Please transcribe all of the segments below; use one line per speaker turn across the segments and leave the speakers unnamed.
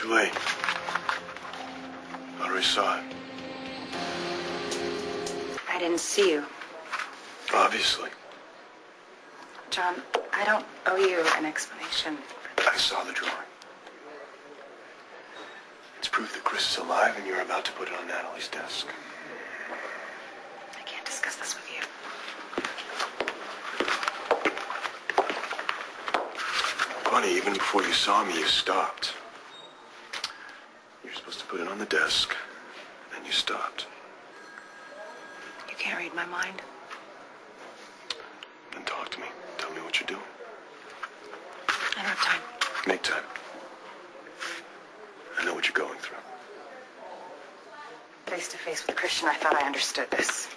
too late. I already saw it.
I didn't see you.
Obviously.
John, I don't owe you an explanation.
I saw the drawing. It's proof that Chris is alive, and you're about to put it on Natalie's desk.
I can't discuss this with you.
Funny, even before you saw me, you stopped. You're supposed to put it on the desk, and you stopped.
You can't read my mind.
Then talk to me. Tell me what you're doing.
I don't have time.
Make time. I know what you're going through.
Face to face with Christian, I thought I understood this.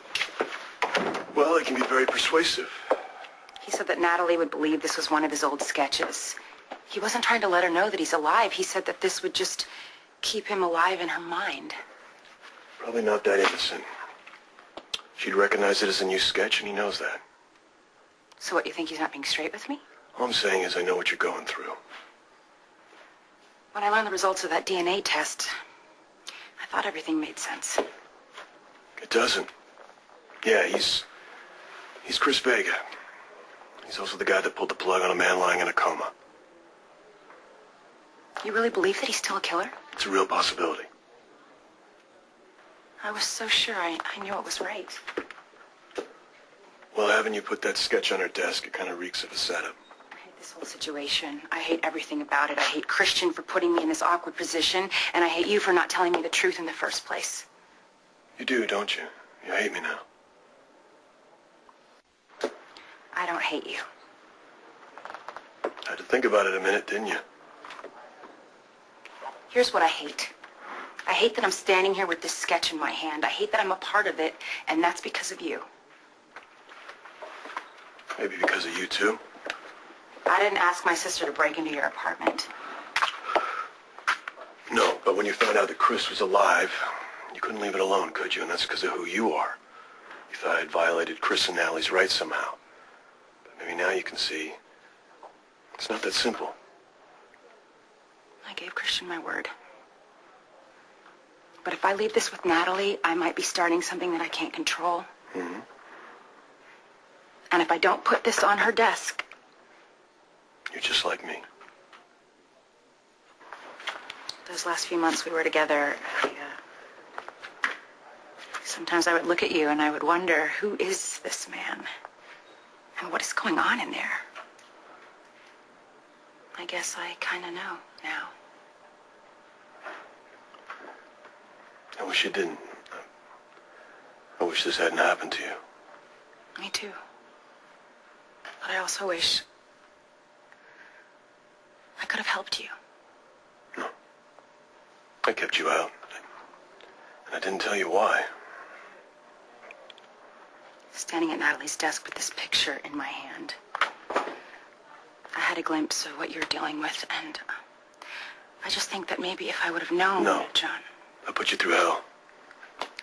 Well, it can be very persuasive.
He said that Natalie would believe this was one of his old sketches. He wasn't trying to let her know that he's alive. He said that this would just keep him alive in her mind.
Probably not that innocent. She'd recognize it as a new sketch, and he knows that.
So what, you think he's not being straight with me?
All I'm saying is I know what you're going through.
When I learned the results of that DNA test, I thought everything made sense.
It doesn't. Yeah, he's Chris Vega. He's also the guy that pulled the plug on a man lying in a coma.
You really believe that he's still a killer?
It's a real possibility.
I was so sure I knew it was right.
Well, having you put that sketch on her desk, it kind of reeks of a setup.
I hate this whole situation. I hate everything about it. I hate Christian for putting me in this awkward position, and I hate you for not telling me the truth in the first place.
You do, don't you? You hate me now.
I don't hate you.
Had to think about it a minute, didn't you?
Here's what I hate. I hate that I'm standing here with this sketch in my hand. I hate that I'm a part of it, and that's because of you.
Maybe because of you, too?
I didn't ask my sister to break into your apartment.
No, but when you found out that Chris was alive, you couldn't leave it alone, could you? And that's because of who you are. You thought I had violated Chris and Natalie's rights somehow. But maybe now you can see it's not that simple.
I gave Christian my word. But if I leave this with Natalie, I might be starting something that I can't control.
Mm-hmm.
And if I don't put this on her desk...
You're just like me.
Those last few months we were together, sometimes I would look at you and I would wonder, who is this man? And what is going on in there? I guess I kind of know now.
I wish it didn't. I wish this hadn't happened to you.
Me too. But I also wish I could have helped you.
No. I kept you out. And I didn't tell you why.
Standing at Natalie's desk with this picture in my hand, I had a glimpse of what you're dealing with, and I just think that maybe if I would have known...
No.
John.
I put you through hell.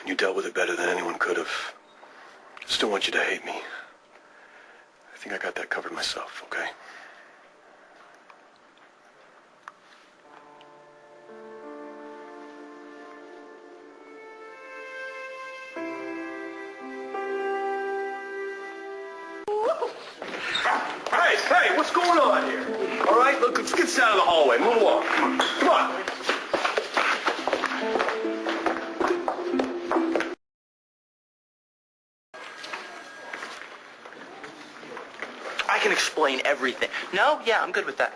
And you dealt with it better than anyone could have. I just don't want you to hate me. I think I got that covered myself, okay?
Hey, what's going on here? All right, look, let's get out of the hallway. Move along. Come on.
I can explain everything. No? Yeah, I'm good with that.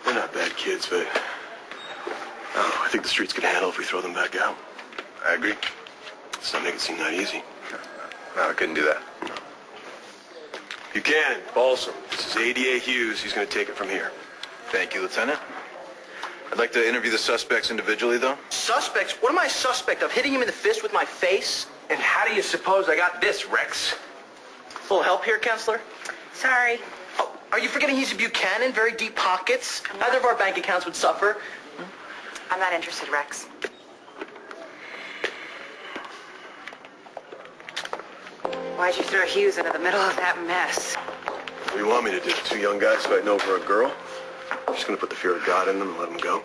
They're not bad kids, but I don't know. I think the streets can handle if we throw them back out.
I agree.
Let's not make it seem that easy.
No, I couldn't do that.
No. You can. Balsam. This is ADA Hughes. He's going to take it from here.
Thank you, Lieutenant. I'd like to interview the suspects individually, though.
Suspects? What am I a suspect of? Hitting him in the fist with my face?
And how do you suppose I got this, Rex?
A little help here, Counselor?
Sorry.
Oh, are you forgetting he's a Buchanan? Very deep pockets. Neither of our bank accounts would suffer.
I'm not interested, Rex. Why'd you throw Hughes into the middle of that mess?
What do you want me to do? Two young guys fighting over a girl? I'm just gonna put the fear of God in them and let them go.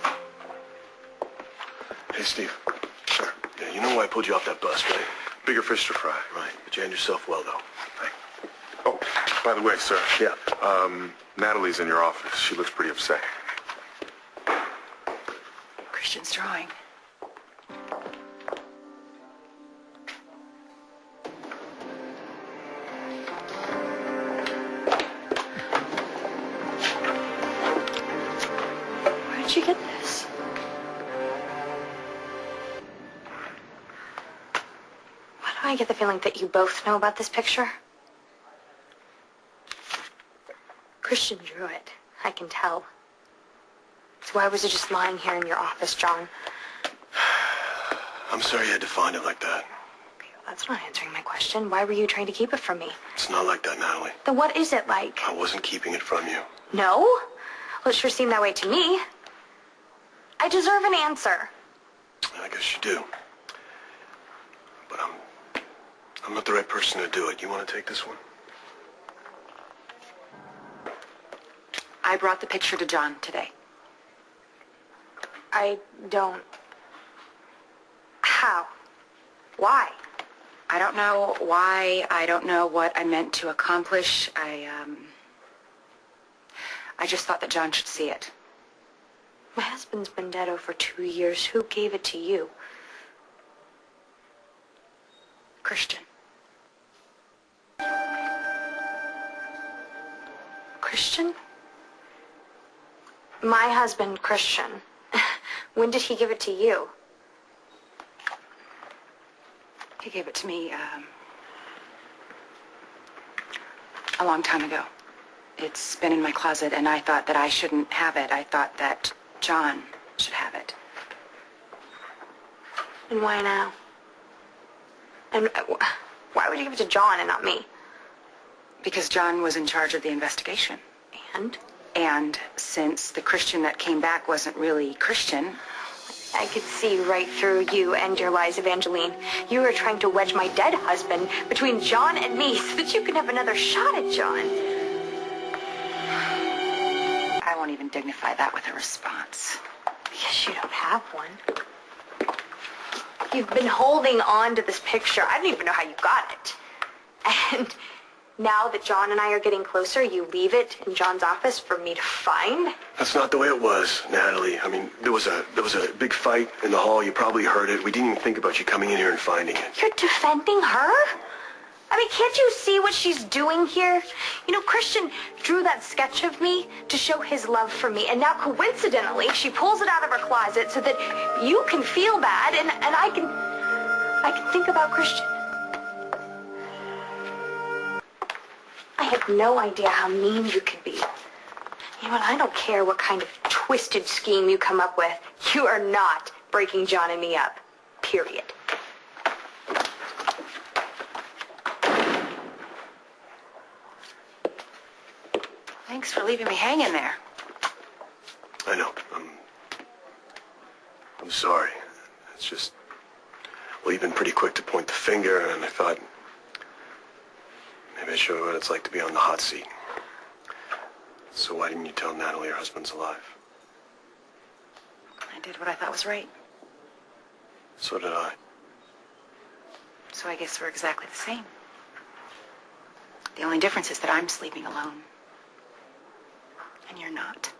Hey, Steve. Sure. Yeah, you know why I pulled you off that bus, right? Bigger fish to fry. Right. But you handled yourself well, though. Right.
Oh, by the way, sir.
Yeah.
Natalie's in your office. She looks pretty upset.
Christian's drawing. Where did you get this? Why do I get the feeling that you both know about this picture? Christian drew it. I can tell. So why was it just lying here in your office, John?
I'm sorry you had to find it like that.
Okay, well, that's not answering my question. Why were you trying to keep it from me?
It's not like that, Natalie.
Then what is it like?
I wasn't keeping it from you.
No? Well, it sure seemed that way to me. I deserve an answer.
I guess you do. But I'm not the right person to do it. You want to take this one?
I brought the picture to John today. I don't... How? Why? I don't know why. I don't know what I meant to accomplish. I just thought that John should see it. My husband's been dead over 2 years. Who gave it to you? Christian. Christian? My husband, Christian. When did he give it to you? He gave it to me, a long time ago. It's been in my closet, and I thought that I shouldn't have it. I thought that John should have it. And why now? And why would you give it to John and not me? Because John was in charge of the investigation. And? And since the Christian that came back wasn't really Christian... I could see right through you and your lies, Evangeline. You were trying to wedge my dead husband between John and me so that you could have another shot at John. I won't even dignify that with a response. Because you don't have one. You've been holding on to this picture. I don't even know how you got it. And now that John and I are getting closer, you leave it in John's office for me to find?
That's not the way it was, Natalie. I mean, there was a big fight in the hall. You probably heard it. We didn't even think about you coming in here and finding it.
You're defending her? I mean, can't you see what she's doing here? You know, Christian drew that sketch of me to show his love for me, and now coincidentally, she pulls it out of her closet so that you can feel bad, and I can think about Christian. I have no idea how mean you can be. You know what? I don't care what kind of twisted scheme you come up with. You are not breaking John and me up. Period. Thanks for leaving me hanging there.
I know. I'm sorry. It's just... Well, you've been pretty quick to point the finger, and I thought... Maybe I show you what it's like to be on the hot seat. So why didn't you tell Natalie your husband's alive?
I did what I thought was right.
So did I.
So I guess we're exactly the same. The only difference is that I'm sleeping alone. And you're not.